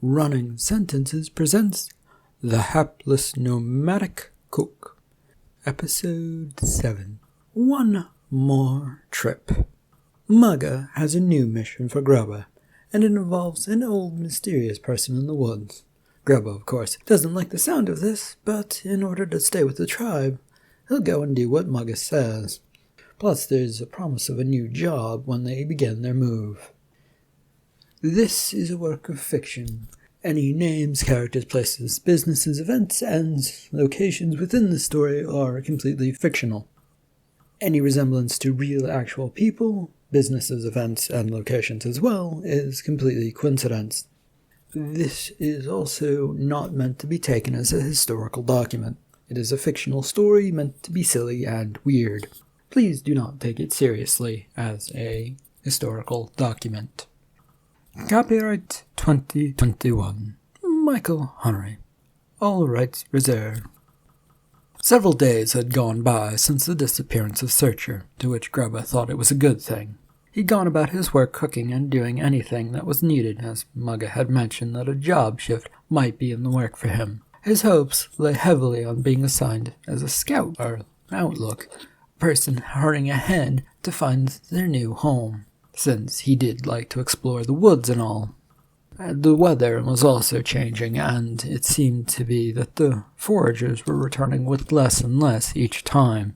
Running Sentences presents The Hapless Nomadic Cook, Episode 7. One More Trip. Mugga has a new mission for Grubba, and it involves an old mysterious person in the woods. Grubba, of course, doesn't like the sound of this, but in order to stay with the tribe, he'll go and do what Mugga says. Plus, there's a promise of a new job when they begin their move. This is a work of fiction. Any names, characters, places, businesses, events, and locations within the story are completely fictional. Any resemblance to real, actual people, businesses, events, and locations as well is completely coincidence. This is also not meant to be taken as a historical document. It is a fictional story meant to be silly and weird. Please do not take it seriously as a historical document. Copyright 2021. Michael Hunnery. All rights reserved. Several days had gone by since the disappearance of Searcher, to which Grubba thought it was a good thing. He'd gone about his work cooking and doing anything that was needed, as Mugga had mentioned that a job shift might be in the work for him. His hopes lay heavily on being assigned as a scout or outlook, a person hurrying ahead to find their new home, since he did like to explore the woods and all. The weather was also changing, and it seemed to be that the foragers were returning with less and less each time.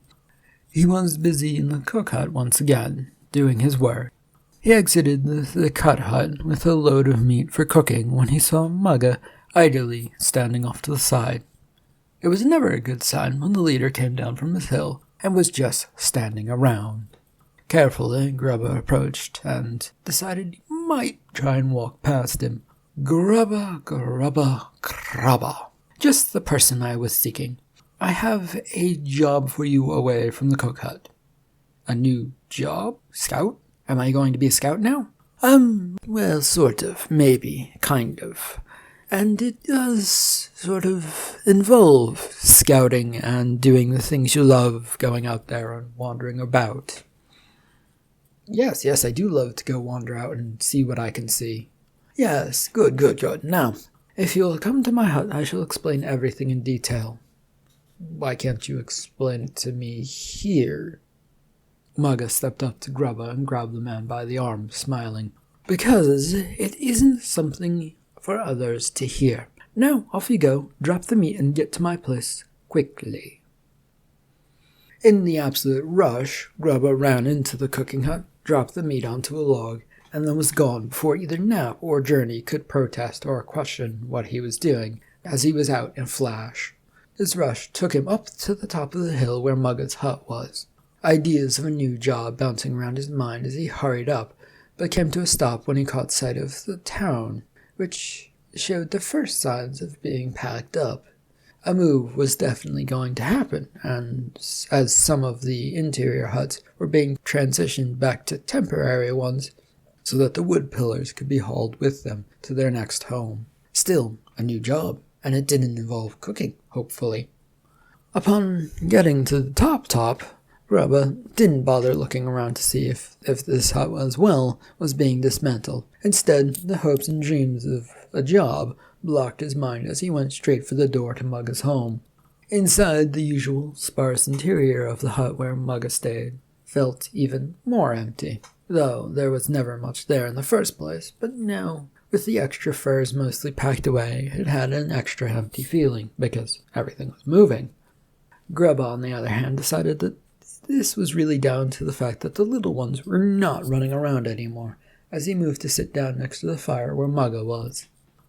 He was busy in the cook hut once again, doing his work. He exited the cut hut with a load of meat for cooking when he saw Mugga idly standing off to the side. It was never a good sign when the leader came down from his hill and was just standing around. Carefully, Grubba approached and decided he might try and walk past him. Grubba, Grubba, Grubba. Just the person I was seeking. I have a job for you away from the cook hut. A new job? Scout? Am I going to be a scout now? Well, sort of, maybe, kind of. And it does sort of involve scouting and doing the things you love, going out there and wandering about. Yes, I do love to go wander out and see what I can see. Yes, good. Now, if you'll come to my hut, I shall explain everything in detail. Why can't you explain it to me here? Mugga stepped up to Grubba and grabbed the man by the arm, smiling. Because it isn't something for others to hear. Now, off you go, drop the meat and get to my place, quickly. In the absolute rush, Grubba ran into the cooking hut, dropped the meat onto a log, and then was gone before either Nap or Journey could protest or question what he was doing, as he was out in a flash. His rush took him up to the top of the hill where Mugga's hut was. Ideas of a new job bouncing around his mind as he hurried up, but came to a stop when he caught sight of the town, which showed the first signs of being packed up. A move was definitely going to happen, and as some of the interior huts were being transitioned back to temporary ones, so that the wood pillars could be hauled with them to their next home. Still, a new job, and it didn't involve cooking, hopefully. Upon getting to the top, Grubba didn't bother looking around to see if this hut was being dismantled. Instead, the hopes and dreams of a job blocked his mind as he went straight for the door to Mugga's home. Inside, the usual sparse interior of the hut where Mugga stayed felt even more empty, though there was never much there in the first place, but now, with the extra furs mostly packed away, it had an extra empty feeling, because everything was moving. Grubba, on the other hand, decided that this was really down to the fact that the little ones were not running around anymore, as he moved to sit down next to the fire where Mugga was.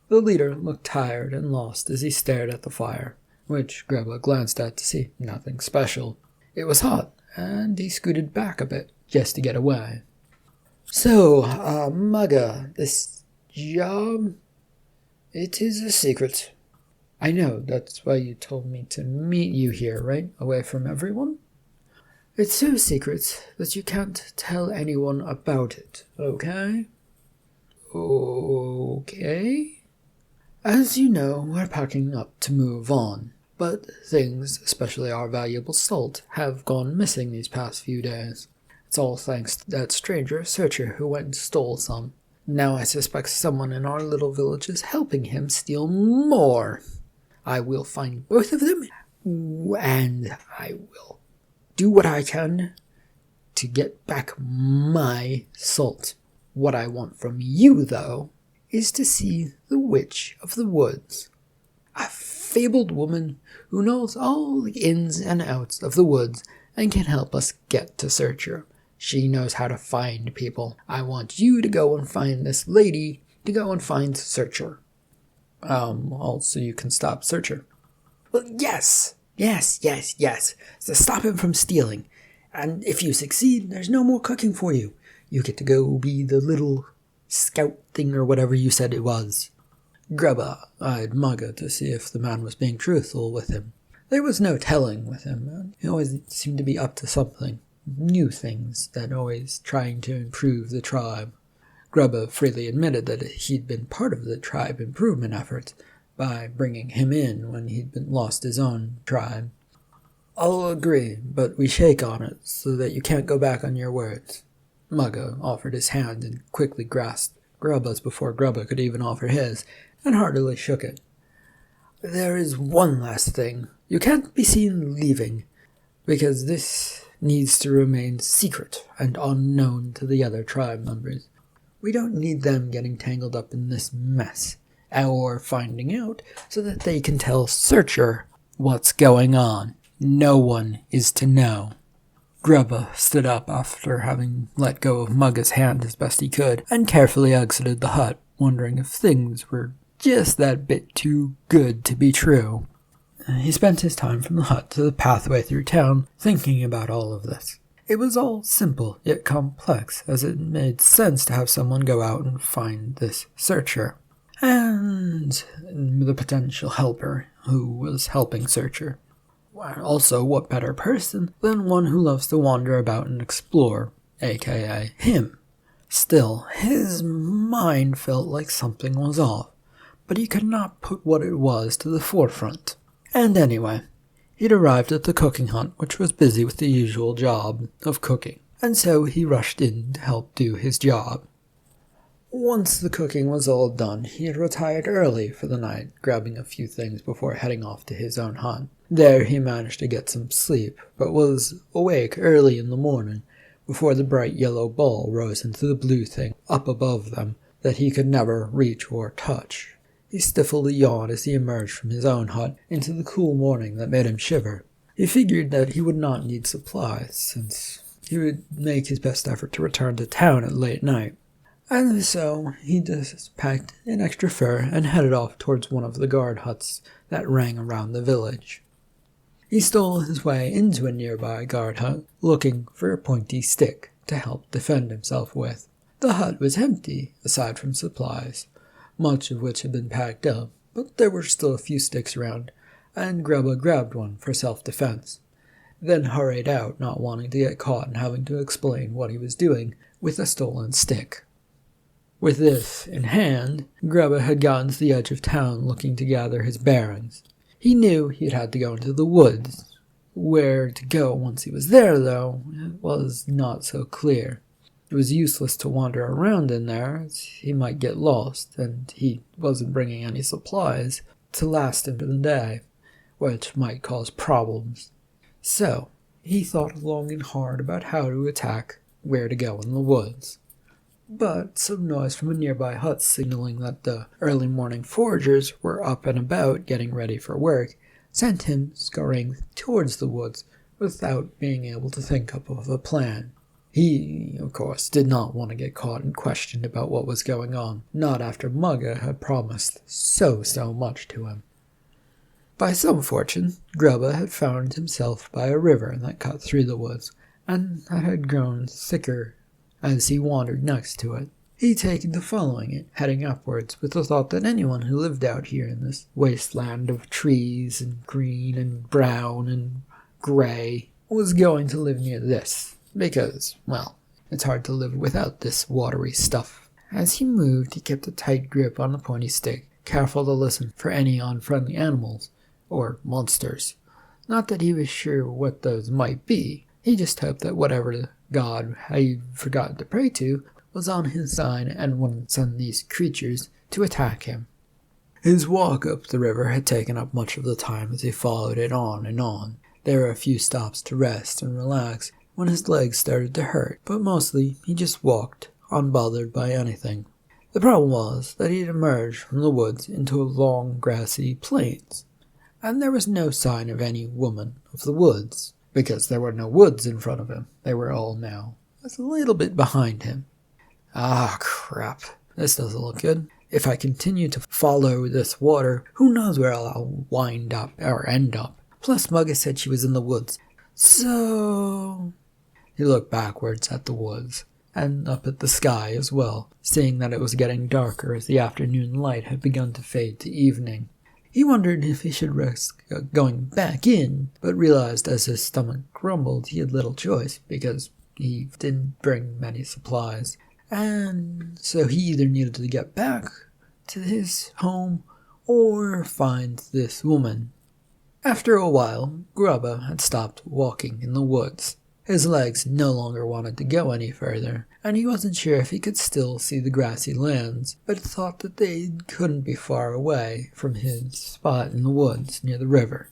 The leader looked tired and lost as he stared at the fire, which Grubba glanced at to see nothing special. It was hot, and he scooted back a bit, just to get away. So, Mugga, this job, it is a secret. I know, that's why you told me to meet you here, right? Away from everyone? It's so secret that you can't tell anyone about it, okay? Okay? As you know, we're packing up to move on, but things, especially our valuable salt, have gone missing these past few days. It's all thanks to that stranger Searcher who went and stole some. Now I suspect someone in our little village is helping him steal more. I will find both of them, and I will do what I can to get back my salt. What I want from you, though, is to see the Witch of the Woods, a fabled woman who knows all the ins and outs of the woods and can help us get to Searcher. She knows how to find people. I want you to go and find this lady, to go and find Searcher. Also you can stop Searcher. Well, yes. So stop him from stealing. And if you succeed, there's no more cooking for you. You get to go be the little scout thing or whatever you said it was. Grubba eyed Mugga to see if the man was being truthful with him. There was no telling with him. He always seemed to be up to something. New things that always trying to improve the tribe. Grubba freely admitted that he'd been part of the tribe improvement efforts by bringing him in when he'd been lost his own tribe. I'll agree, but we shake on it so that you can't go back on your words. Mugga offered his hand and quickly grasped Grubba's before Grubba could even offer his, and heartily shook it. There is one last thing. You can't be seen leaving, because this needs to remain secret and unknown to the other tribe members. We don't need them getting tangled up in this mess, or finding out so that they can tell Searcher what's going on. No one is to know. Grubba stood up after having let go of Mugga's hand as best he could, and carefully exited the hut, wondering if things were just that bit too good to be true. He spent his time from the hut to the pathway through town, thinking about all of this. It was all simple, yet complex, as it made sense to have someone go out and find this Searcher. And the potential helper who was helping Searcher. Also, what better person than one who loves to wander about and explore, aka him. Still, his mind felt like something was off, but he could not put what it was to the forefront. And anyway, he'd arrived at the cooking hut, which was busy with the usual job of cooking, and so he rushed in to help do his job. Once the cooking was all done, he had retired early for the night, grabbing a few things before heading off to his own hut. There he managed to get some sleep, but was awake early in the morning, before the bright yellow ball rose into the blue thing up above them that he could never reach or touch. He stifled a yawn as he emerged from his own hut into the cool morning that made him shiver. He figured that he would not need supplies, since he would make his best effort to return to town at late night. And so he just packed an extra fur and headed off towards one of the guard huts that rang around the village. He stole his way into a nearby guard hut, looking for a pointy stick to help defend himself with. The hut was empty, aside from supplies, much of which had been packed up, but there were still a few sticks around, and Grubba grabbed one for self-defense, then hurried out, not wanting to get caught and having to explain what he was doing with a stolen stick. With this in hand, Grubba had gotten to the edge of town looking to gather his bearings. He knew he'd had to go into the woods. Where to go once he was there, though, was not so clear. It was useless to wander around in there, as he might get lost, and he wasn't bringing any supplies to last him for the day, which might cause problems. So, he thought long and hard about how to attack where to go in the woods. But some noise from a nearby hut signaling that the early morning foragers were up and about getting ready for work sent him scurrying towards the woods without being able to think up of a plan. He, of course, did not want to get caught and questioned about what was going on, not after Mugga had promised so much to him. By some fortune, Grubba had found himself by a river that cut through the woods, and that had grown thicker as he wandered next to it. He'd taken to following it, heading upwards, with the thought that anyone who lived out here in this wasteland of trees and green and brown and grey was going to live near this, because, well, it's hard to live without this watery stuff. As he moved, he kept a tight grip on the pointy stick, careful to listen for any unfriendly animals, or monsters. Not that he was sure what those might be, he just hoped that whatever god he'd forgotten to pray to was on his side and wouldn't send these creatures to attack him. His walk up the river had taken up much of the time as he followed it on and on. There were a few stops to rest and relax when his legs started to hurt, but mostly he just walked, unbothered by anything. The problem was that he had emerged from the woods into a long grassy plains, and there was no sign of any woman of the woods, because there were no woods in front of him. They were all now a little bit behind him. Ah, crap. This doesn't look good. If I continue to follow this water, who knows where I'll wind up or end up. Plus, Mugga said she was in the woods. So... He looked backwards at the woods, and up at the sky as well, seeing that it was getting darker as the afternoon light had begun to fade to evening. He wondered if he should risk going back in, but realized as his stomach grumbled he had little choice, because he didn't bring many supplies. And so he either needed to get back to his home or find this woman. After a while, Grubba had stopped walking in the woods. His legs no longer wanted to go any further, and he wasn't sure if he could still see the grassy lands, but thought that they couldn't be far away from his spot in the woods near the river.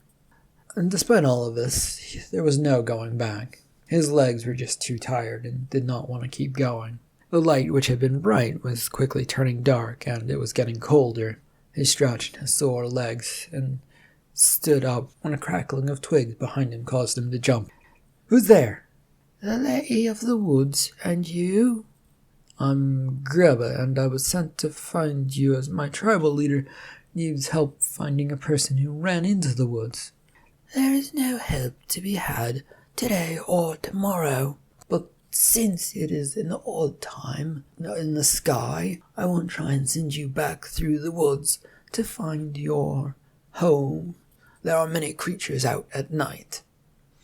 And despite all of this, there was no going back. His legs were just too tired and did not want to keep going. The light, which had been bright, was quickly turning dark, and it was getting colder. He stretched his sore legs and stood up when a crackling of twigs behind him caused him to jump. "Who's there?" "The lady of the woods, and you?" "I'm Grubba, and I was sent to find you as my tribal leader needs help finding a person who ran into the woods." "There is no help to be had today or tomorrow. But since it is an odd time in the sky, I won't try and send you back through the woods to find your home. There are many creatures out at night."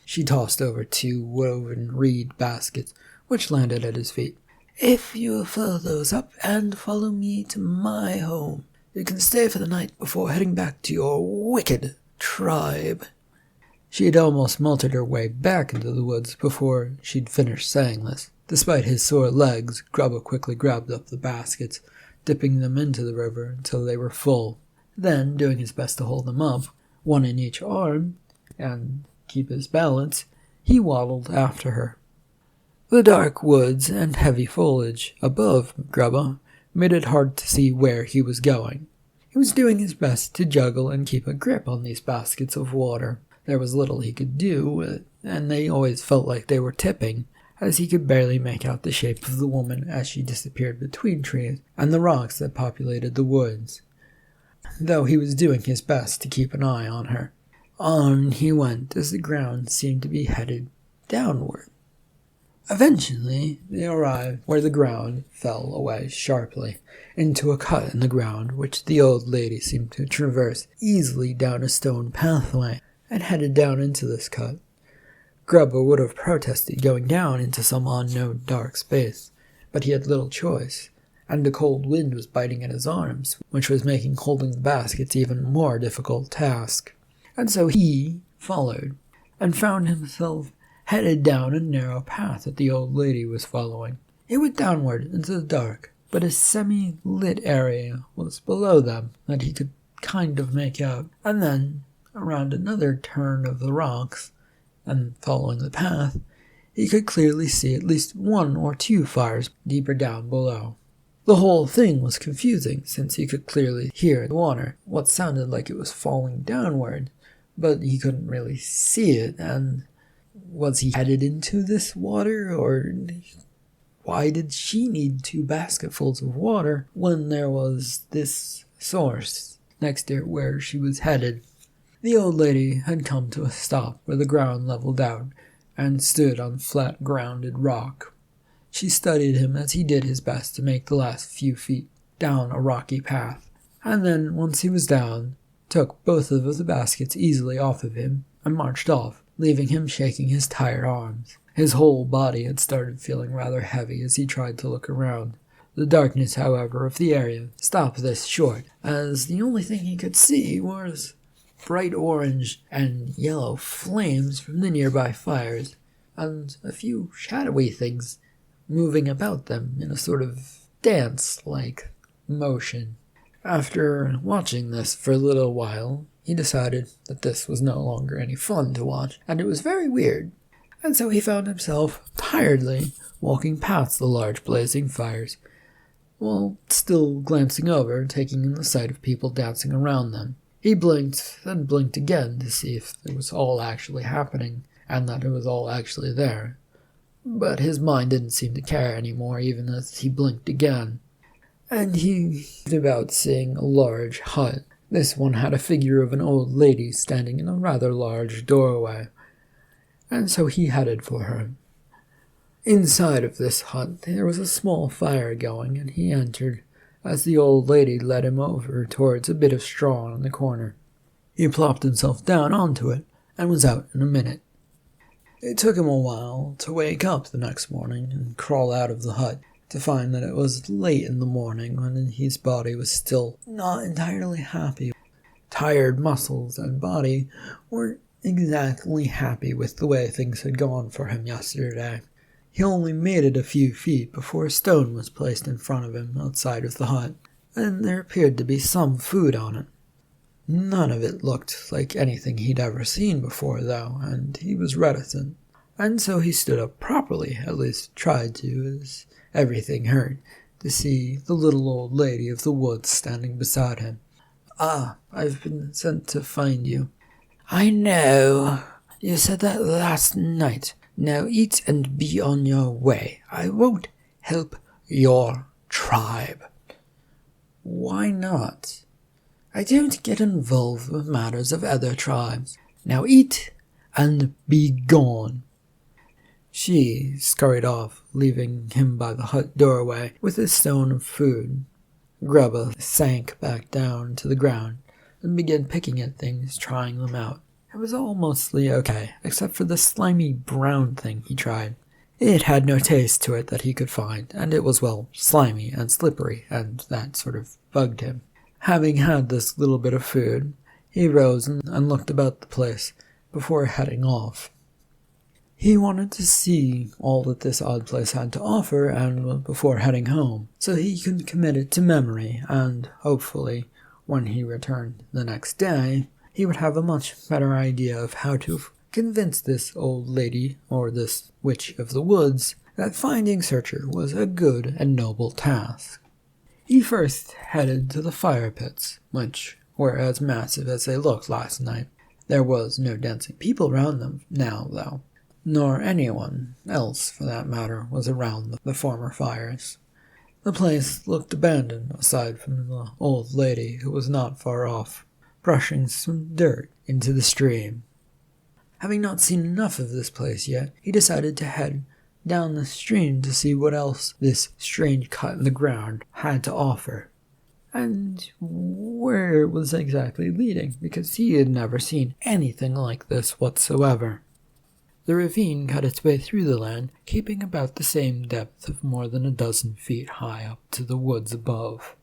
She tossed over 2 woven reed baskets, which landed at his feet. "If you will fill those up and follow me to my home, you can stay for the night before heading back to your wicked tribe." She had almost melted her way back into the woods before she'd finished saying this. Despite his sore legs, Grubba quickly grabbed up the baskets, dipping them into the river until they were full. Then, doing his best to hold them up, one in each arm, and keep his balance, he waddled after her. The dark woods and heavy foliage above Grubba made it hard to see where he was going. He was doing his best to juggle and keep a grip on these baskets of water. There was little he could do, and they always felt like they were tipping, as he could barely make out the shape of the woman as she disappeared between trees and the rocks that populated the woods, though he was doing his best to keep an eye on her. On he went as the ground seemed to be headed downward. Eventually, they arrived where the ground fell away sharply, into a cut in the ground which the old lady seemed to traverse easily down a stone pathway, and headed down into this cut. Grubba would have protested going down into some unknown dark space, but he had little choice, and a cold wind was biting at his arms, which was making holding the baskets even more difficult task. And so he followed, and found himself headed down a narrow path that the old lady was following. It went downward into the dark, but a semi-lit area was below them that he could kind of make out, and then, around another turn of the rocks, and following the path, he could clearly see at least 1 or 2 fires deeper down below. The whole thing was confusing, since he could clearly hear the water, what sounded like it was falling downward, but he couldn't really see it, and was he headed into this water, or why did she need 2 basketfuls of water when there was this source next to where she was headed? The old lady had come to a stop where the ground leveled out, and stood on flat grounded rock. She studied him as he did his best to make the last few feet down a rocky path, and then, once he was down, took both of the baskets easily off of him and marched off, leaving him shaking his tired arms. His whole body had started feeling rather heavy as he tried to look around. The darkness, however, of the area stopped this short, as the only thing he could see was bright orange and yellow flames from the nearby fires, and a few shadowy things moving about them in a sort of dance-like motion. After watching this for a little while, he decided that this was no longer any fun to watch, and it was very weird. And so he found himself tiredly walking past the large blazing fires, while still glancing over, taking in the sight of people dancing around them. He blinked, then blinked again to see if it was all actually happening, and that it was all actually there. But his mind didn't seem to care anymore, even as he blinked again. And he was about seeing a large hut. This one had a figure of an old lady standing in a rather large doorway, and so he headed for her. Inside of this hut there was a small fire going, and he entered as the old lady led him over towards a bit of straw in the corner. He plopped himself down onto it and was out in a minute. It took him a while to wake up the next morning and crawl out of the hut, to find that it was late in the morning when his body was still not entirely happy. Tired muscles and body weren't exactly happy with the way things had gone for him yesterday. He only made it a few feet before a stone was placed in front of him outside of the hut, and there appeared to be some food on it. None of it looked like anything he'd ever seen before, though, and he was reticent. And so he stood up properly, at least tried to, as everything hurt, to see the little old lady of the woods standing beside him. "Ah, I've been sent to find you." "I know. You said that last night. Now eat and be on your way. I won't help your tribe." "Why not?" "I don't get involved with matters of other tribes. Now eat and be gone." She scurried off, leaving him by the hut doorway with his stone of food. Grubba sank back down to the ground and began picking at things, trying them out. It was all mostly okay, except for the slimy brown thing he tried. It had no taste to it that he could find, and it was, well, slimy and slippery, and that sort of bugged him. Having had this little bit of food, he rose and looked about the place before heading off. He wanted to see all that this odd place had to offer and before heading home, so he could commit it to memory, and hopefully, when he returned the next day, he would have a much better idea of how to convince this old lady, or this witch of the woods, that finding Searcher was a good and noble task. He first headed to the fire pits, which were as massive as they looked last night. There was no dancing people around them now, though, nor anyone else, for that matter, was around the former fires. The place looked abandoned, aside from the old lady who was not far off, brushing some dirt into the stream. Having not seen enough of this place yet, he decided to head down the stream to see what else this strange cut in the ground had to offer, and where it was exactly leading, because he had never seen anything like this whatsoever. The ravine cut its way through the land, keeping about the same depth of more than a dozen feet high up to the woods above.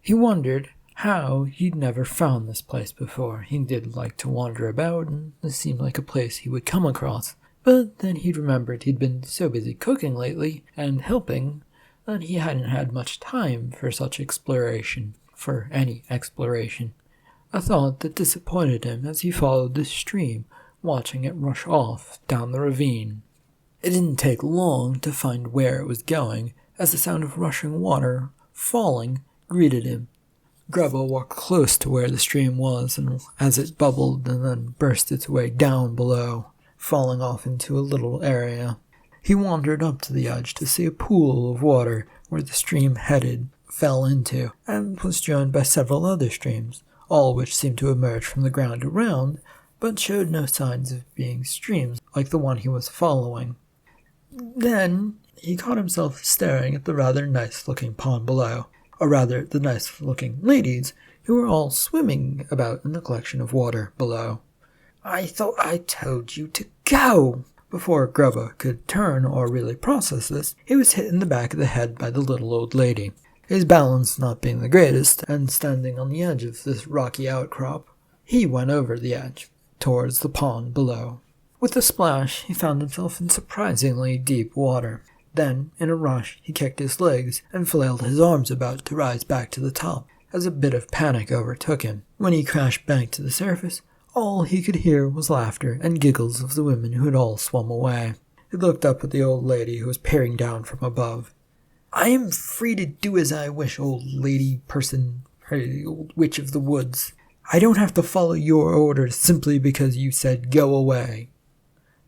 He wondered how he'd never found this place before. He did like to wander about, and this seemed like a place he would come across. But then he'd remembered he'd been so busy cooking lately and helping that he hadn't had much time for such exploration, for any exploration. A thought that disappointed him as he followed the stream, watching it rush off down the ravine. It didn't take long to find where it was going, as the sound of rushing water falling greeted him. Grubba walked close to where the stream was, and as it bubbled and then burst its way down below, falling off into a little area, he wandered up to the edge to see a pool of water where the stream headed, fell into, and was joined by several other streams, all which seemed to emerge from the ground around, but showed no signs of being streams like the one he was following. Then he caught himself staring at the rather nice-looking pond below, or rather the nice-looking ladies who were all swimming about in the collection of water below. "I thought I told you to go!" Before Grubba could turn or really process this, he was hit in the back of the head by the little old lady. His balance not being the greatest, and standing on the edge of this rocky outcrop, he went over the edge, towards the pond below. With a splash, he found himself in surprisingly deep water. Then, in a rush, he kicked his legs and flailed his arms about to rise back to the top, as a bit of panic overtook him. When he crashed back to the surface, all he could hear was laughter and giggles of the women who had all swum away. He looked up at the old lady who was peering down from above. "I am free to do as I wish, old lady person, old witch of the woods. I don't have to follow your orders simply because you said go away."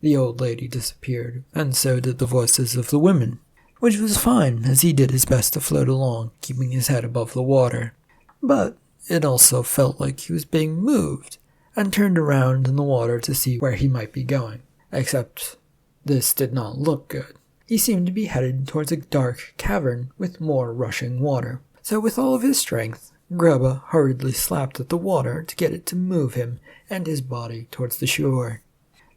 The old lady disappeared, and so did the voices of the women, which was fine, as he did his best to float along, keeping his head above the water. But it also felt like he was being moved, and turned around in the water to see where he might be going. Except this did not look good. He seemed to be headed towards a dark cavern with more rushing water. So with all of his strength, Grubba hurriedly slapped at the water to get it to move him and his body towards the shore.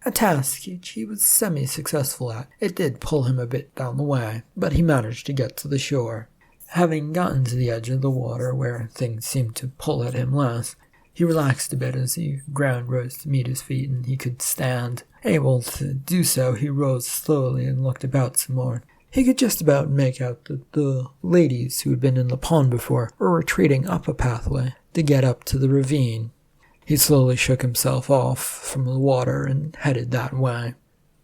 A task which he was semi-successful at. It did pull him a bit down the way, but he managed to get to the shore. Having gotten to the edge of the water where things seemed to pull at him less, he relaxed a bit as the ground rose to meet his feet and he could stand. Able to do so, he rose slowly and looked about some more. He could just about make out that the ladies who had been in the pond before were retreating up a pathway to get up to the ravine. He slowly shook himself off from the water and headed that way.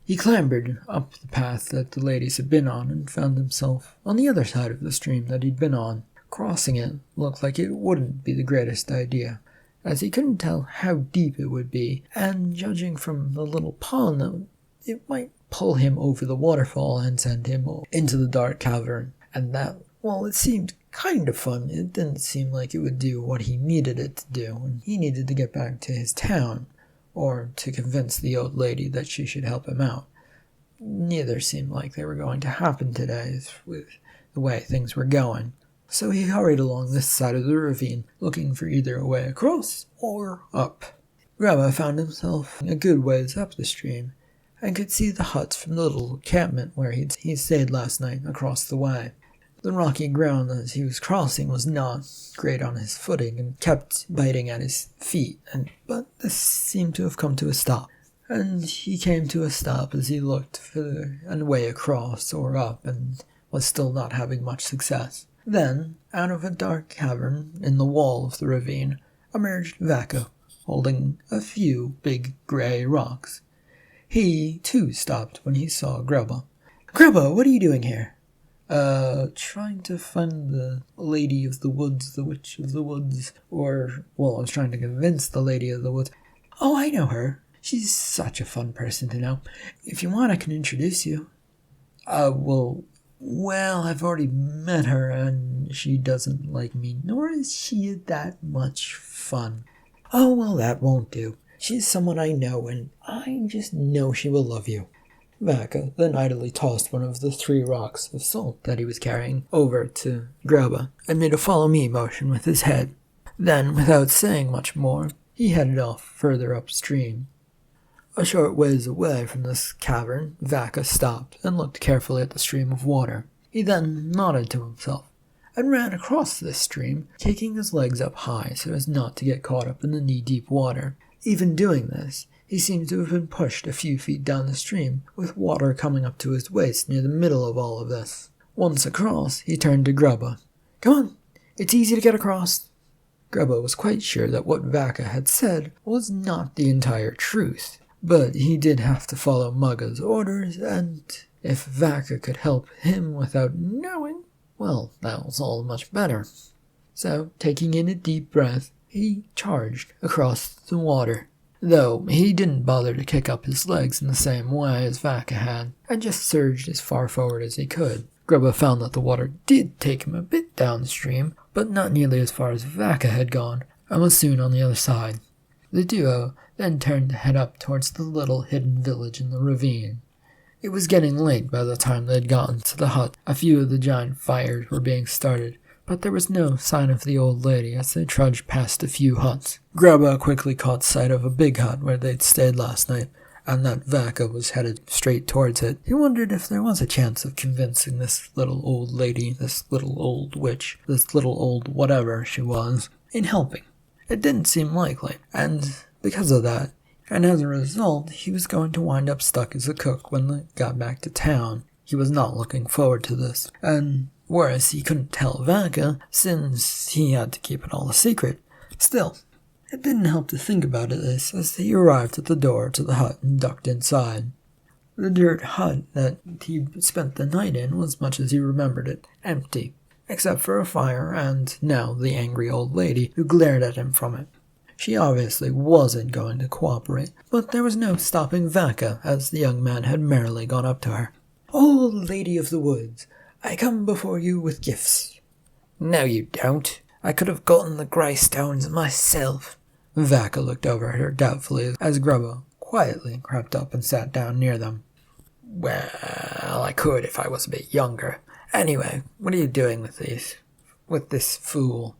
He clambered up the path that the ladies had been on and found himself on the other side of the stream that he'd been on. Crossing it looked like it wouldn't be the greatest idea, as he couldn't tell how deep it would be, and judging from the little pond, it might pull him over the waterfall and send him into the dark cavern. And that, well, it seemed kind of fun. It didn't seem like it would do what he needed it to do, and he needed to get back to his town, or to convince the old lady that she should help him out. Neither seemed like they were going to happen today, with the way things were going. So he hurried along this side of the ravine, looking for either a way across or up. Grubba found himself a good ways up the stream, and could see the huts from the little encampment where he stayed last night across the way. The rocky ground as he was crossing was not great on his footing, and kept biting at his feet, but this seemed to have come to a stop. And he came to a stop as he looked for a way across or up, and was still not having much success. Then, out of a dark cavern in the wall of the ravine, emerged Vaca, holding a few big grey rocks. He, too, stopped when he saw Grubba. "Grubba, what are you doing here?" Trying to find the lady of the woods, the witch of the woods, I was trying to convince the lady of the woods. "Oh, I know her. She's such a fun person to know. If you want, I can introduce you." Well, I've already met her, and she doesn't like me, nor is she that much fun." "Oh, well, that won't do. She's someone I know, and I just know she will love you." Vaca then idly tossed one of the 3 rocks of salt that he was carrying over to Grubba, and made a follow-me motion with his head. Then, without saying much more, he headed off further upstream. A short ways away from this cavern, Vaca stopped and looked carefully at the stream of water. He then nodded to himself, and ran across this stream, taking his legs up high so as not to get caught up in the knee-deep water. Even doing this, he seemed to have been pushed a few feet down the stream, with water coming up to his waist near the middle of all of this. Once across, he turned to Grubba. "Come on, it's easy to get across." Grubba was quite sure that what Vaca had said was not the entire truth, but he did have to follow Mugga's orders, and if Vaca could help him without knowing, well, that was all much better. So, taking in a deep breath, he charged across the water. Though he didn't bother to kick up his legs in the same way as Vaca had, and just surged as far forward as he could. Grubba found that the water did take him a bit downstream, but not nearly as far as Vaca had gone, and was soon on the other side. The duo then turned to head up towards the little hidden village in the ravine. It was getting late by the time they had gotten to the hut. A few of the giant fires were being started, but there was no sign of the old lady as they trudged past a few huts. Grubba quickly caught sight of a big hut where they'd stayed last night, and that Vaca was headed straight towards it. He wondered if there was a chance of convincing this little old lady, this little old witch, this little old whatever she was, in helping. It didn't seem likely, and because of that, and as a result, he was going to wind up stuck as a cook when they got back to town. He was not looking forward to this, and worse, he couldn't tell Vaka, since he had to keep it all a secret. Still, it didn't help to think about this as he arrived at the door to the hut and ducked inside. The dirt hut that he spent the night in was, much as he remembered it, empty, except for a fire and now the angry old lady who glared at him from it. She obviously wasn't going to cooperate, but there was no stopping Vaka, as the young man had merrily gone up to her. "Old Lady of the Woods, I come before you with gifts." "No, you don't. I could have gotten the grey stones myself." Vaka looked over at her doubtfully as Grubba quietly crept up and sat down near them. "Well, I could if I was a bit younger. Anyway, what are you doing with this fool?"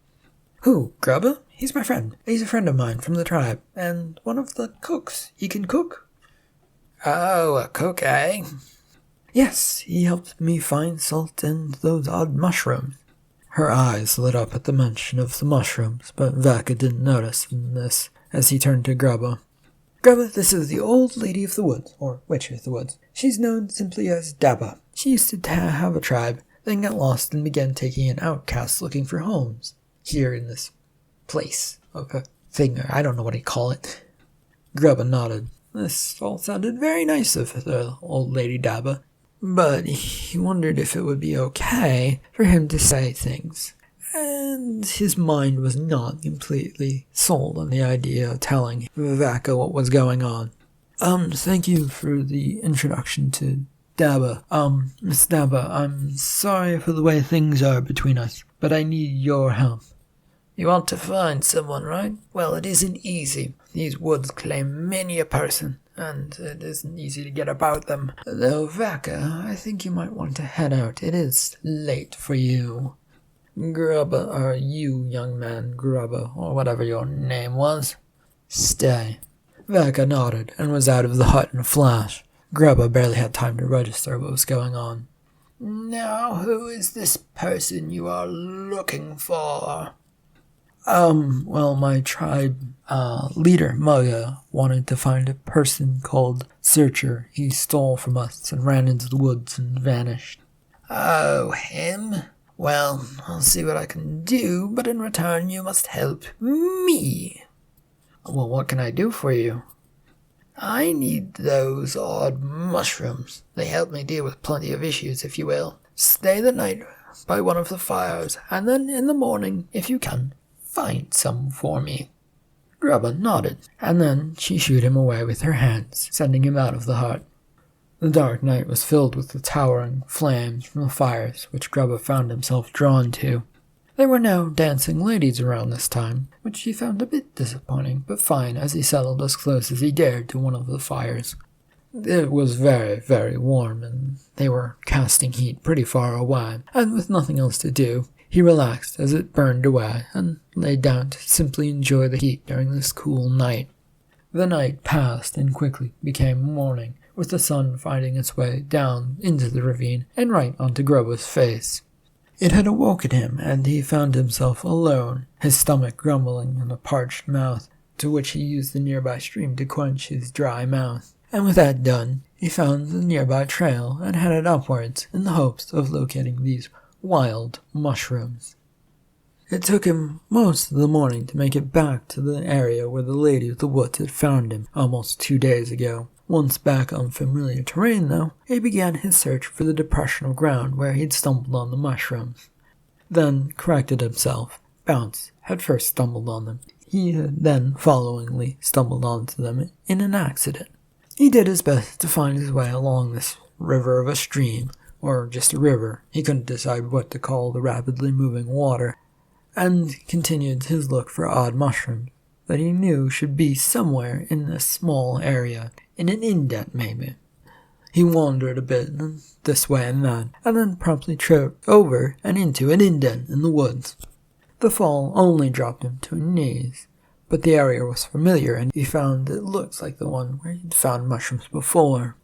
"Who, Grubba? He's my friend. He's a friend of mine from the tribe, and one of the cooks. He can cook." "Oh, a cook, eh?" "Yes, he helped me find salt and those odd mushrooms." Her eyes lit up at the mention of the mushrooms, but Vaka didn't notice this as he turned to Grubba. "Grubba, this is the Old Lady of the Woods, or Witch of the Woods. She's known simply as Dabba. She used to have a tribe, then got lost and began taking in outcasts looking for homes. Here in this place of a thing, or I don't know what you call it." Grubba nodded. This all sounded very nice of the old lady Dabba, but he wondered if it would be okay for him to say things. And his mind was not completely sold on the idea of telling Vaka what was going on. Thank you for the introduction to Dabba. Miss Dabba, I'm sorry for the way things are between us, but I need your help." "You want to find someone, right? Well, it isn't easy. These woods claim many a person, and it isn't easy to get about them. Though, Vaka, I think you might want to head out. It is late for you." "Grubba, or you, young man, Grubba, or whatever your name was." "Stay." Vaka nodded and was out of the hut in a flash. Grubba barely had time to register what was going on. "Now, who is this person you are looking for?" Well, my tribe, leader, Mugga, wanted to find a person called Searcher. He stole from us and ran into the woods and vanished." "Oh, him? Well, I'll see what I can do, but in return you must help me." "Well, what can I do for you?" "I need those odd mushrooms. They help me deal with plenty of issues, if you will. Stay the night by one of the fires, and then in the morning, if you can, find some for me." Grubba nodded, and then she shooed him away with her hands, sending him out of the hut. The dark night was filled with the towering flames from the fires, which Grubba found himself drawn to. There were no dancing ladies around this time, which he found a bit disappointing, but fine as he settled as close as he dared to one of the fires. It was very, very warm, and they were casting heat pretty far away, and with nothing else to do, he relaxed as it burned away and lay down to simply enjoy the heat during this cool night. The night passed and quickly became morning, with the sun finding its way down into the ravine and right onto Grubba's face. It had awoken him, and he found himself alone, his stomach grumbling and a parched mouth, to which he used the nearby stream to quench his dry mouth. And with that done, he found the nearby trail and headed upwards in the hopes of locating these wild mushrooms. It took him most of the morning to make it back to the area where the Lady of the Woods had found him almost 2 days ago. Once back on familiar terrain, though, he began his search for the depression of ground where he'd stumbled on the mushrooms. Then corrected himself. Bounce had first stumbled on them. He had then followingly stumbled onto them in an accident. He did his best to find his way along this river of a stream, or just a river, he couldn't decide what to call the rapidly moving water, and continued his look for odd mushrooms that he knew should be somewhere in this small area, in an indent maybe. He wandered a bit this way and that, and then promptly tripped over and into an indent in the woods. The fall only dropped him to his knees, but the area was familiar, and he found it looked like the one where he'd found mushrooms before.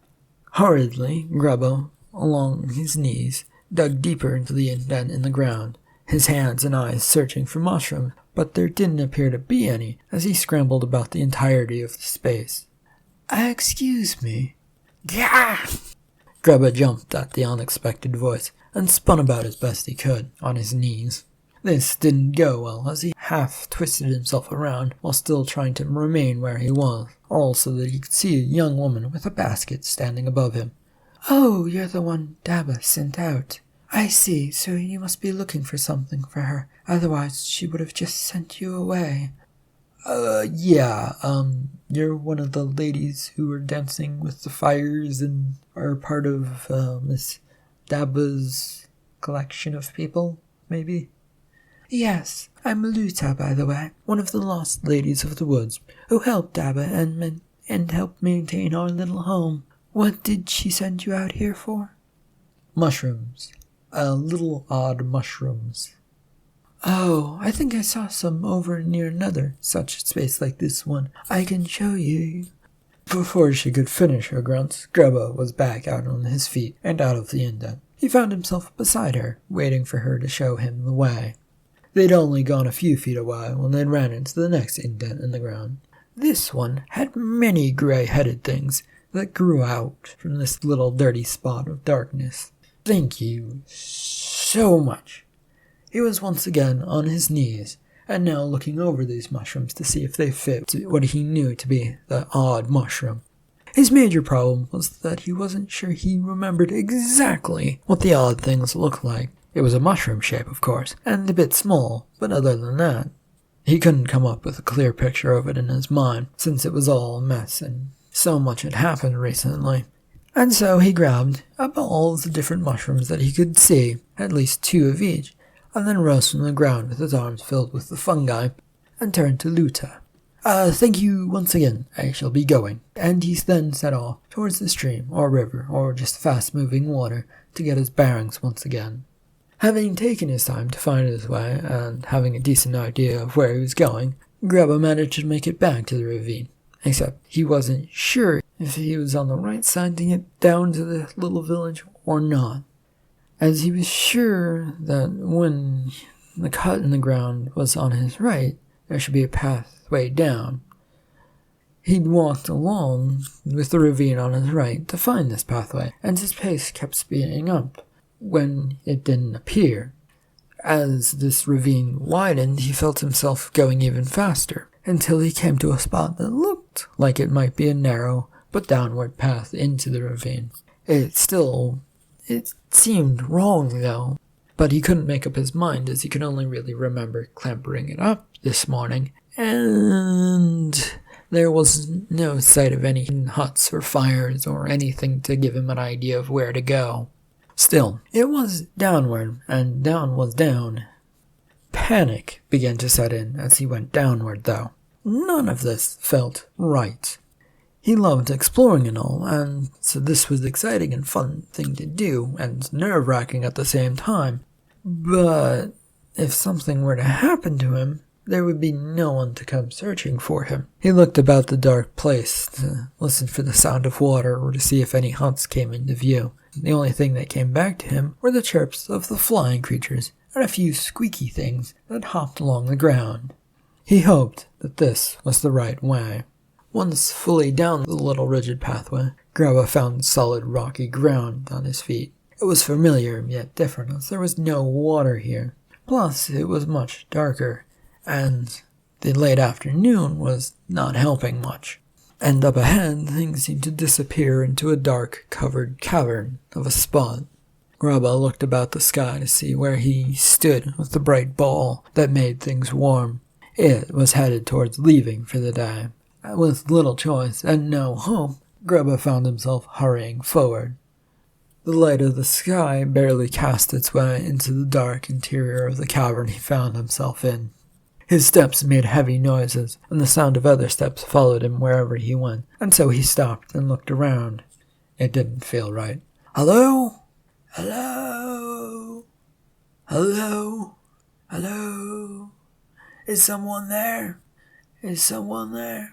Hurriedly, Grubba, along his knees, dug deeper into the indent in the ground, his hands and eyes searching for mushrooms, but there didn't appear to be any as he scrambled about the entirety of the space. "Excuse me." "Gah!" Grubba jumped at the unexpected voice and spun about as best he could on his knees. This didn't go well, as he half twisted himself around while still trying to remain where he was, all so that he could see a young woman with a basket standing above him. "Oh, you're the one Dabba sent out. I see, so you must be looking for something for her, otherwise she would have just sent you away." Yeah, you're one of the ladies who were dancing with the fires and are part of, Miss Dabba's collection of people, maybe?" "Yes, I'm Luta, by the way, one of the lost ladies of the woods, who helped Dabba and helped maintain our little home. What did she send you out here for?" "Mushrooms. Little odd mushrooms." "Oh, I think I saw some over near another such space like this one. I can show you." Before she could finish her grunts, Grubba was back out on his feet and out of the indent. He found himself beside her, waiting for her to show him the way. They'd only gone a few feet away when they ran into the next indent in the ground. This one had many gray-headed things that grew out from this little dirty spot of darkness. "Thank you so much." He was once again on his knees, and now looking over these mushrooms to see if they fit to what he knew to be the odd mushroom. His major problem was that he wasn't sure he remembered exactly what the odd things looked like. It was a mushroom shape, of course, and a bit small, but other than that, he couldn't come up with a clear picture of it in his mind, since it was all a mess and so much had happened recently. And so he grabbed up all the different mushrooms that he could see, at least 2 of each, and then rose from the ground with his arms filled with the fungi, and turned to Luta. Thank you once again, I shall be going." And he then set off towards the stream, or river, or just fast-moving water, to get his bearings once again. Having taken his time to find his way, and having a decent idea of where he was going, Grubba managed to make it back to the ravine, except he wasn't sure if he was on the right side to get down to the little village or not, as he was sure that when the cut in the ground was on his right, there should be a pathway down. He'd walked along with the ravine on his right to find this pathway, and his pace kept speeding up when it didn't appear. As this ravine widened, he felt himself going even faster, until he came to a spot that looked like it might be a narrow but downward path into the ravine. It seemed wrong, though, but he couldn't make up his mind, as he could only really remember clambering it up this morning, and there was no sight of any huts or fires or anything to give him an idea of where to go. Still, it was downward, and down was down. Panic began to set in as he went downward, though. None of this felt right. He loved exploring and all, and so this was an exciting and fun thing to do, and nerve-wracking at the same time. But if something were to happen to him, there would be no one to come searching for him. He looked about the dark place to listen for the sound of water or to see if any huts came into view. The only thing that came back to him were the chirps of the flying creatures and a few squeaky things that hopped along the ground. He hoped that this was the right way. Once fully down the little rigid pathway, Grubba found solid rocky ground on his feet. It was familiar yet different, as there was no water here. Plus, it was much darker, and the late afternoon was not helping much. And up ahead, things seemed to disappear into a dark, covered cavern of a spot. Grubba looked about the sky to see where he stood with the bright ball that made things warm. It was headed towards leaving for the day. With little choice and no hope, Grubba found himself hurrying forward. The light of the sky barely cast its way into the dark interior of the cavern he found himself in. His steps made heavy noises, and the sound of other steps followed him wherever he went, and so he stopped and looked around. It didn't feel right. "Hello? Hello? Hello? Hello? Is someone there? Is someone there?"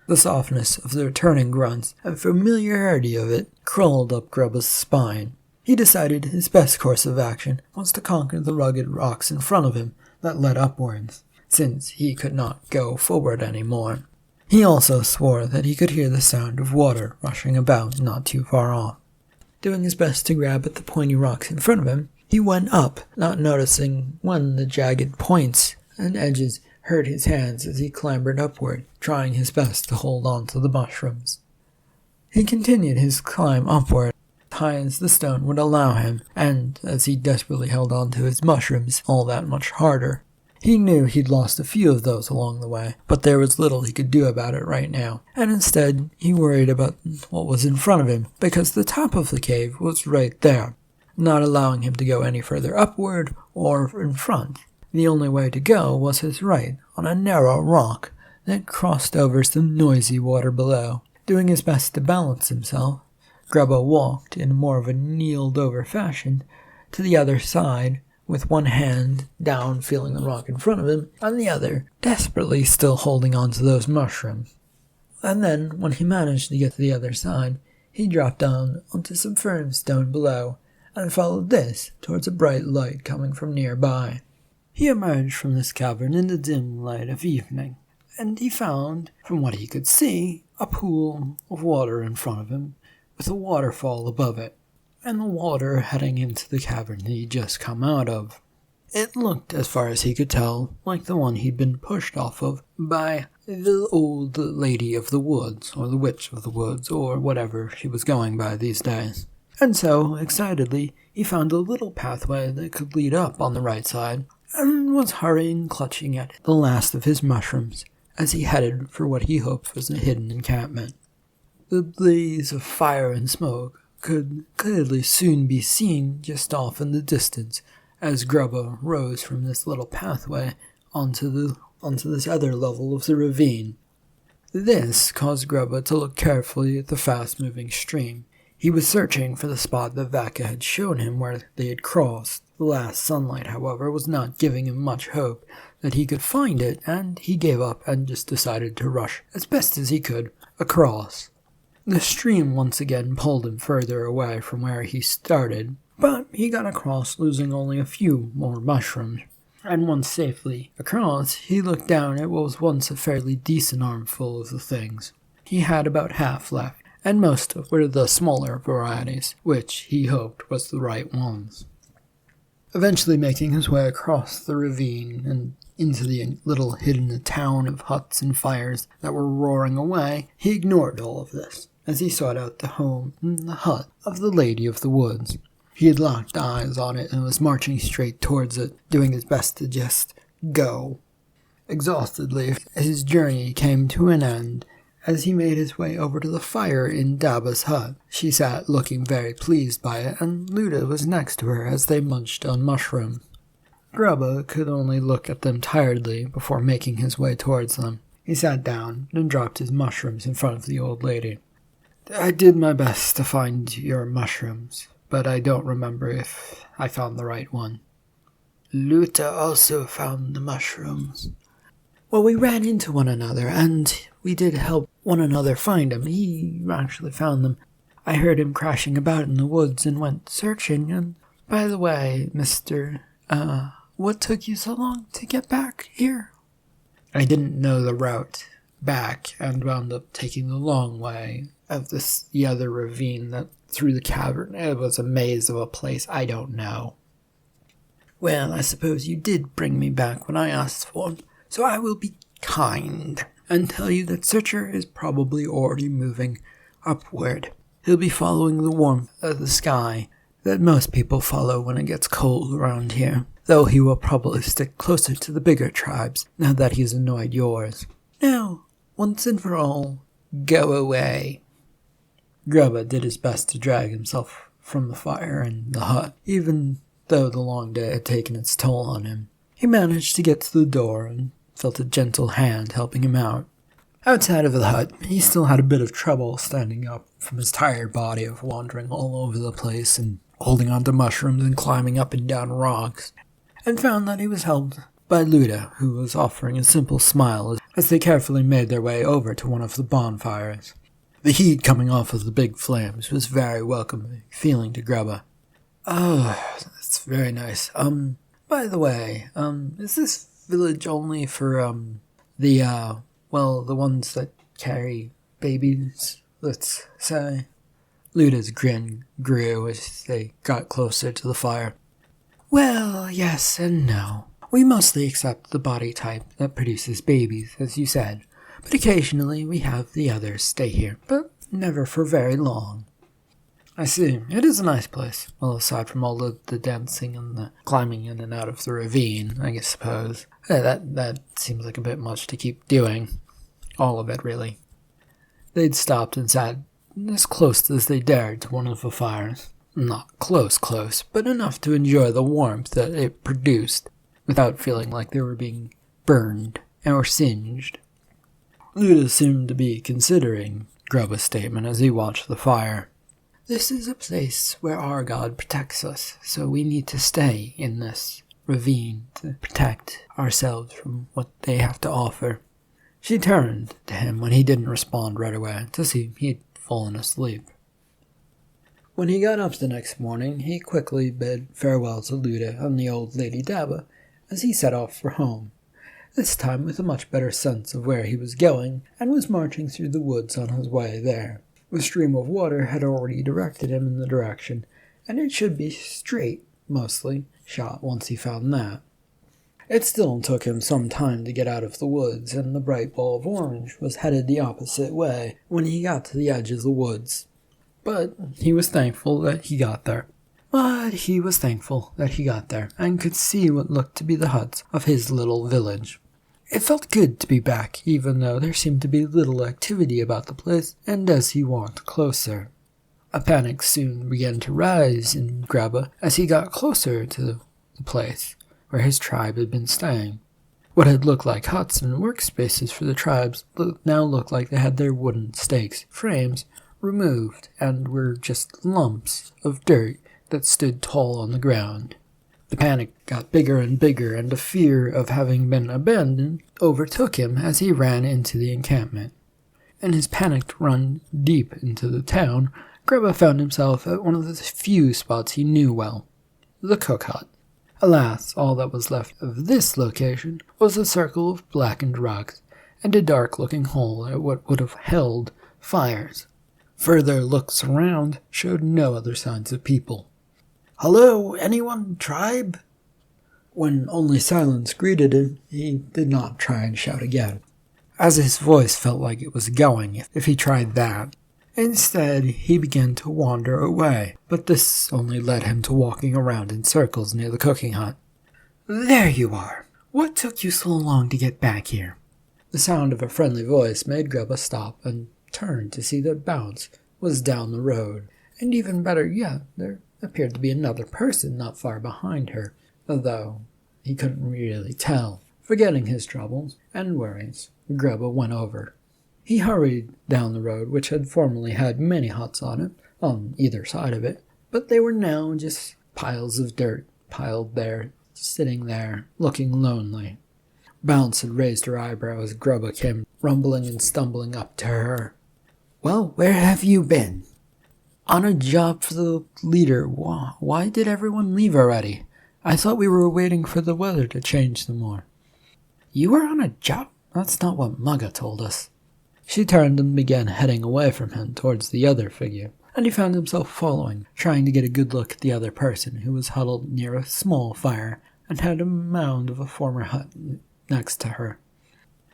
The softness of the returning grunts and familiarity of it crawled up Grubba's spine. He decided his best course of action was to conquer the rugged rocks in front of him that led upwards, since he could not go forward any more. He also swore that he could hear the sound of water rushing about not too far off. Doing his best to grab at the pointy rocks in front of him, he went up, not noticing when the jagged points and edges hurt his hands as he clambered upward, trying his best to hold on to the mushrooms. He continued his climb upward, high as the stone would allow him, and as he desperately held on to his mushrooms, all that much harder. He knew he'd lost a few of those along the way, but there was little he could do about it right now, and instead he worried about what was in front of him, because the top of the cave was right there, not allowing him to go any further upward or in front. The only way to go was his right, on a narrow rock that crossed over some noisy water below. Doing his best to balance himself, Grubba walked, in more of a kneeled-over fashion, to the other side, with one hand down feeling the rock in front of him, and the other desperately still holding on to those mushrooms. And then, when he managed to get to the other side, he dropped down onto some firm stone below, and followed this towards a bright light coming from nearby. He emerged from this cavern in the dim light of evening, and he found, from what he could see, a pool of water in front of him, with a waterfall above it, and the water heading into the cavern he'd just come out of. It looked, as far as he could tell, like the one he'd been pushed off of by the old lady of the woods, or the witch of the woods, or whatever she was going by these days. And so, excitedly, he found a little pathway that could lead up on the right side, and was hurrying, clutching at the last of his mushrooms, as he headed for what he hoped was a hidden encampment. The blaze of fire and smoke could clearly soon be seen just off in the distance, as Grubba rose from this little pathway onto this other level of the ravine. This caused Grubba to look carefully at the fast-moving stream. He was searching for the spot that Vaka had shown him where they had crossed. The last sunlight, however, was not giving him much hope that he could find it, and he gave up and just decided to rush as best as he could across. The stream once again pulled him further away from where he started, but he got across, losing only a few more mushrooms. And once safely across, he looked down at what was once a fairly decent armful of the things. He had about half left, and most of were the smaller varieties, which he hoped was the right ones. Eventually making his way across the ravine and into the little hidden town of huts and fires that were roaring away, he ignored all of this, as he sought out the home and the hut of the Lady of the Woods. He had locked eyes on it and was marching straight towards it, doing his best to just go. Exhaustedly, his journey came to an end as he made his way over to the fire in Daba's hut. She sat looking very pleased by it, and Luda was next to her as they munched on mushrooms. Grubba could only look at them tiredly before making his way towards them. He sat down and dropped his mushrooms in front of the old lady. "I did my best to find your mushrooms, but I don't remember if I found the right one." "Luta also found the mushrooms." "Well, we ran into one another, and we did help one another find them. He actually found them. I heard him crashing about in the woods and went searching, and by the way, Mr. What took you so long to get back here?" "I didn't know the route back and wound up taking the long way of the other ravine that through the cavern. It was a maze of a place I don't know." "Well, I suppose you did bring me back when I asked for him, so I will be kind and tell you that Searcher is probably already moving upward. He'll be following the warmth of the sky that most people follow when it gets cold around here, though he will probably stick closer to the bigger tribes now that he's annoyed yours. Now, once and for all, go away." Grubba did his best to drag himself from the fire and the hut, even though the long day had taken its toll on him. He managed to get to the door and felt a gentle hand helping him out. Outside of the hut, he still had a bit of trouble standing up from his tired body of wandering all over the place and holding onto mushrooms and climbing up and down rocks, and found that he was helped by Luda, who was offering a simple smile as they carefully made their way over to one of the bonfires. The heat coming off of the big flames was very welcoming feeling to Grubba. "Oh, that's very nice. By the way, is this village only for, the ones that carry babies, let's say?" Luda's grin grew as they got closer to the fire. Well, yes and no. We mostly accept the body type that produces babies, as you said, but occasionally we have the others stay here, but never for very long. I see. It is a nice place. Well, aside from all the dancing and the climbing in and out of the ravine, I suppose. That seems like a bit much to keep doing. All of it, really. They'd stopped and sat as close as they dared to one of the fires. Not close, but enough to enjoy the warmth that it produced, without feeling like they were being burned or singed. Luda seemed to be considering Grubba's statement as he watched the fire. This is a place where our god protects us, so we need to stay in this ravine to protect ourselves from what they have to offer. She turned to him when he didn't respond right away to see he'd fallen asleep. When he got up the next morning, he quickly bid farewell to Luda and the old Lady Dabba as he set off for home, this time with a much better sense of where he was going, and was marching through the woods on his way there. The stream of water had already directed him in the direction, and it should be straight, mostly, shot once he found that. It still took him some time to get out of the woods, and the bright ball of orange was headed the opposite way when he got to the edge of the woods. But he was thankful that he got there. And could see what looked to be the huts of his little village. It felt good to be back, even though there seemed to be little activity about the place, and as he walked closer. A panic soon began to rise in Grubba as he got closer to the place where his tribe had been staying. What had looked like huts and workspaces for the tribes now looked like they had their wooden stakes, frames, removed, and were just lumps of dirt that stood tall on the ground. The panic got bigger and bigger, and the fear of having been abandoned overtook him as he ran into the encampment. In his panicked run deep into the town, Grubba found himself at one of the few spots he knew well, the cook hut. Alas, all that was left of this location was a circle of blackened rocks and a dark-looking hole at what would have held fires. Further looks around showed no other signs of people. "Hello, anyone, tribe?" When only silence greeted him, he did not try and shout again, as his voice felt like it was going if he tried that. Instead, he began to wander away, but this only led him to walking around in circles near the cooking hut. "There you are! What took you so long to get back here?" The sound of a friendly voice made Grubba stop and turn to see that Bounce was down the road, and even better yet, there appeared to be another person not far behind her, although he couldn't really tell. Forgetting his troubles and worries, Grubba went over. He hurried down the road, which had formerly had many huts on it, on either side of it, but they were now just piles of dirt piled there, sitting there, looking lonely. Bounce had raised her eyebrows as Grubba came rumbling and stumbling up to her. "Well, where have you been?" "On a job for the leader. Why did everyone leave already? I thought we were waiting for the weather to change some more." "You were on a job? That's not what Mugga told us." She turned and began heading away from him towards the other figure, and he found himself following, trying to get a good look at the other person who was huddled near a small fire and had a mound of a former hut next to her.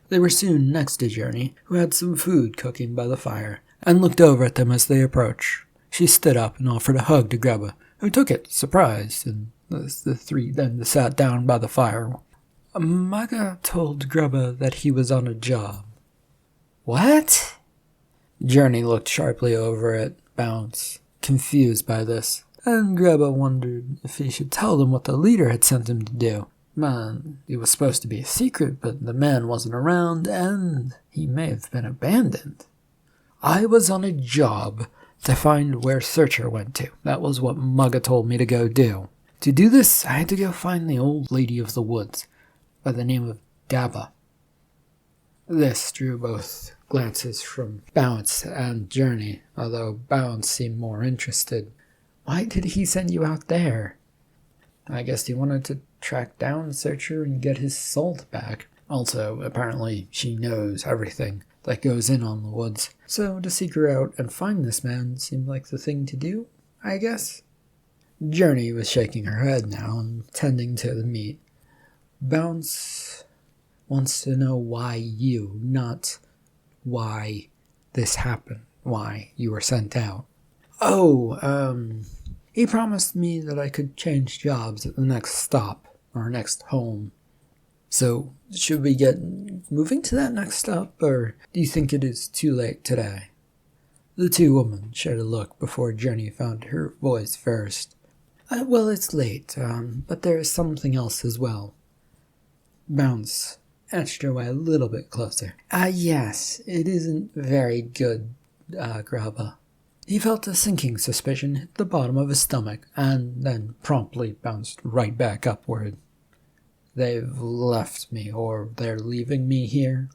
They were soon next to Journey, who had some food cooking by the fire, and looked over at them as they approached. She stood up and offered a hug to Grubba, who took it, surprised, and the three then sat down by the fire. Mugga told Grubba that he was on a job. "What?" Journey looked sharply over at Bounce, confused by this, and Grubba wondered if he should tell them what the leader had sent him to do. Man, it was supposed to be a secret, but the man wasn't around, and he may have been abandoned. "I was on a job to find where Searcher went to. That was what Mugga told me to go do. To do this, I had to go find the old lady of the woods, by the name of Dabba." This drew both glances from Bounce and Journey, although Bounce seemed more interested. "Why did he send you out there?" "I guess he wanted to track down Searcher and get his salt back. Also, apparently she knows everything that goes in on the woods, so to seek her out and find this man seemed like the thing to do, I guess. Journey was shaking her head now and tending to the meat. Bounce wants to know why you, not why this happened, why you were sent out. He promised me that I could change jobs at the next stop, or next home. So, should we get moving to that next stop, or do you think it is too late today? The two women shared a look before Journey found her voice first. Well, it's late, but there is something else as well. Bounce edged her way a little bit closer. Yes, it isn't very good, Grubba. He felt a sinking suspicion hit the bottom of his stomach, and then promptly bounced right back upward. They've left me, or they're leaving me here.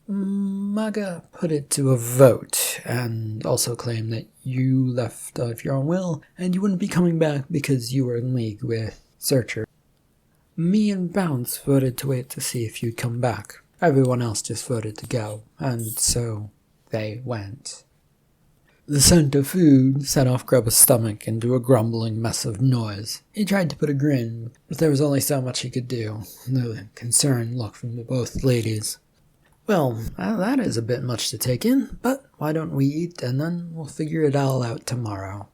Mugga put it to a vote, and also claimed that you left of your own will, and you wouldn't be coming back because you were in league with Searcher. Me and Bounce voted to wait to see if you'd come back. Everyone else just voted to go, and so they went. The scent of food set off Grubba's stomach into a grumbling mess of noise. He tried to put a grin, but there was only so much he could do. The concerned look from both ladies. Well, that is a bit much to take in, but why don't we eat and then we'll figure it all out tomorrow.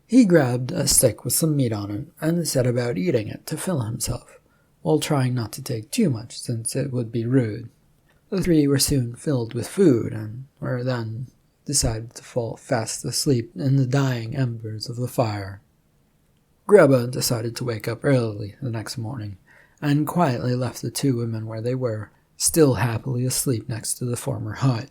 He grabbed a stick with some meat on it and set about eating it to fill himself, while trying not to take too much since it would be rude. The three were soon filled with food and were then decided to fall fast asleep in the dying embers of the fire. Grubba decided to wake up early the next morning, and quietly left the two women where they were, still happily asleep next to the former hut.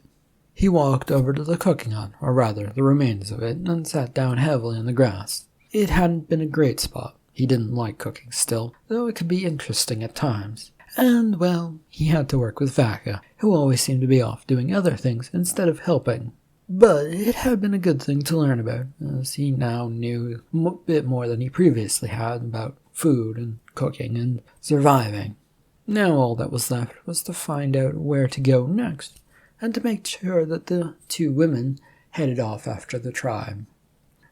He walked over to the cooking hut, or rather the remains of it, and sat down heavily in the grass. It hadn't been a great spot. He didn't like cooking still, though it could be interesting at times. And, well, he had to work with Vaka, who always seemed to be off doing other things instead of helping. But it had been a good thing to learn about, as he now knew a bit more than he previously had about food and cooking and surviving. Now all that was left was to find out where to go next, and to make sure that the two women headed off after the tribe.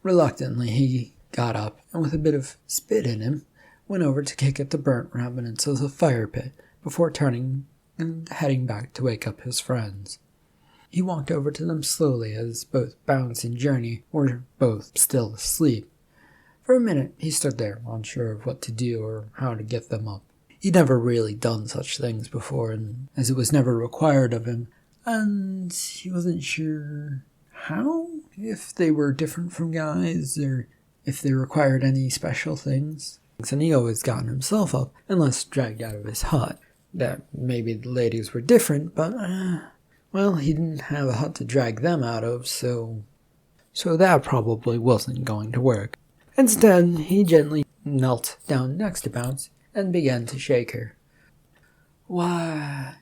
Reluctantly he got up, and with a bit of spit in him, went over to kick at the burnt remnants of the fire pit, before turning and heading back to wake up his friends. He walked over to them slowly as both Bounce and Journey were both still asleep. For a minute he stood there, unsure of what to do or how to get them up. He'd never really done such things before, and as it was never required of him, and he wasn't sure how, if they were different from guys, or if they required any special things. And he always got himself up, unless dragged out of his hut. That maybe the ladies were different, but well, he didn't have a hut to drag them out of, so that probably wasn't going to work. Instead, he gently knelt down next to Bounce and began to shake her. Why,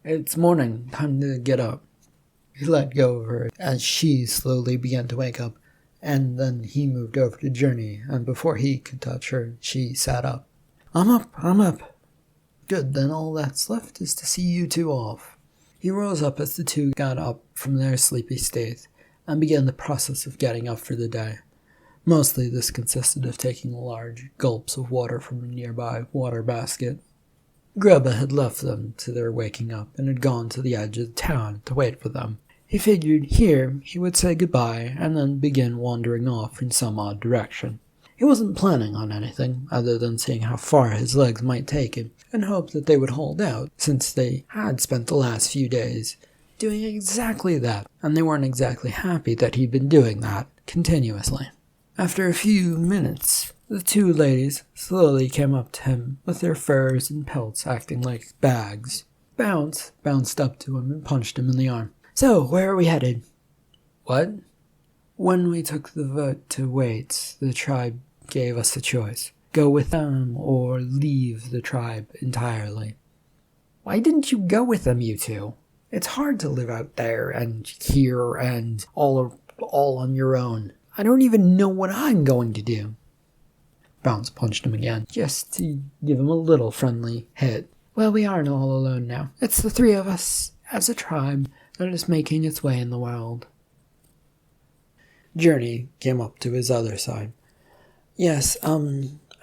it's morning, time to get up. He let go of her as she slowly began to wake up, and then he moved over to Journey, and before he could touch her, she sat up. I'm up. Good, then all that's left is to see you two off. He rose up as the two got up from their sleepy state, and began the process of getting up for the day. Mostly this consisted of taking large gulps of water from a nearby water basket. Grubba had left them to their waking up, and had gone to the edge of the town to wait for them. He figured here he would say goodbye, and then begin wandering off in some odd direction. He wasn't planning on anything, other than seeing how far his legs might take him, and hoped that they would hold out, since they had spent the last few days doing exactly that, and they weren't exactly happy that he'd been doing that continuously. After a few minutes, the two ladies slowly came up to him, with their furs and pelts acting like bags. Bounce bounced up to him and punched him in the arm. So, where are we headed? What? When we took the vote to wait, the tribe gave us a choice. Go with them or leave the tribe entirely. Why didn't you go with them, you two? It's hard to live out there and here and all on your own. I don't even know what I'm going to do. Bounce punched him again, just to give him a little friendly hit. Well, we aren't all alone now. It's the three of us as a tribe that is making its way in the world. Journey came up to his other side. Yes,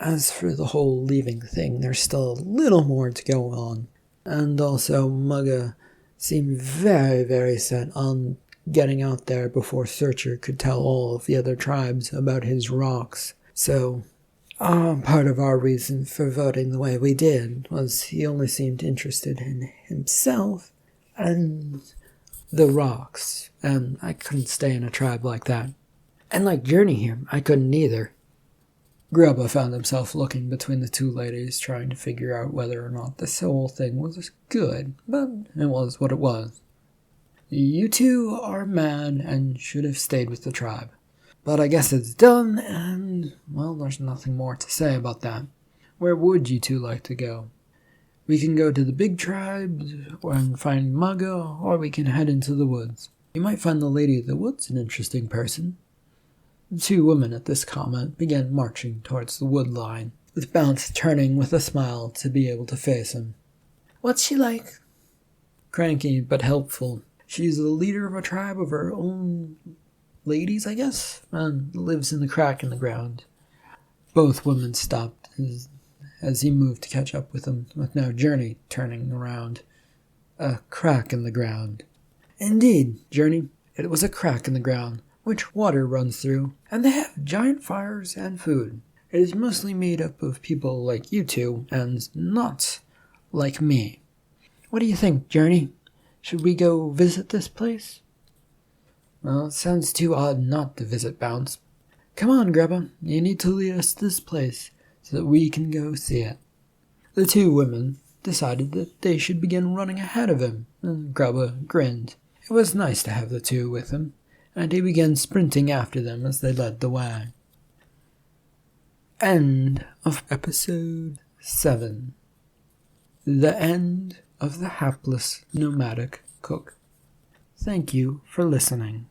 as for the whole leaving thing, there's still a little more to go on. And also, Mugga seemed very, very set on getting out there before Searcher could tell all of the other tribes about his rocks. So, part of our reason for voting the way we did was he only seemed interested in himself and the rocks, and I couldn't stay in a tribe like that. And like Journey here, I couldn't either. Grubba found himself looking between the two ladies, trying to figure out whether or not this whole thing was good, but it was what it was. You two are mad and should have stayed with the tribe. But I guess it's done, and, well, there's nothing more to say about that. Where would you two like to go? We can go to the big tribes and find Mugga, or we can head into the woods. You might find the Lady of the Woods an interesting person. The two women at this comment began marching towards the wood line, with Bounce turning with a smile to be able to face him. What's she like? Cranky but helpful. She's the leader of a tribe of her own ladies, I guess, and lives in the crack in the ground. Both women stopped as he moved to catch up with him, with now Journey turning around. A crack in the ground. Indeed, Journey, it was a crack in the ground, which water runs through, and they have giant fires and food. It is mostly made up of people like you two, and not like me. What do you think, Journey? Should we go visit this place? Well, it sounds too odd not to visit, Bounce. Come on, Grubba, you need to lead us to this place, so that we can go see it. The two women decided that they should begin running ahead of him, and Grubba grinned. It was nice to have the two with him, and he began sprinting after them as they led the way. End of episode 7. The end of the Hapless Nomadic Cook. Thank you for listening.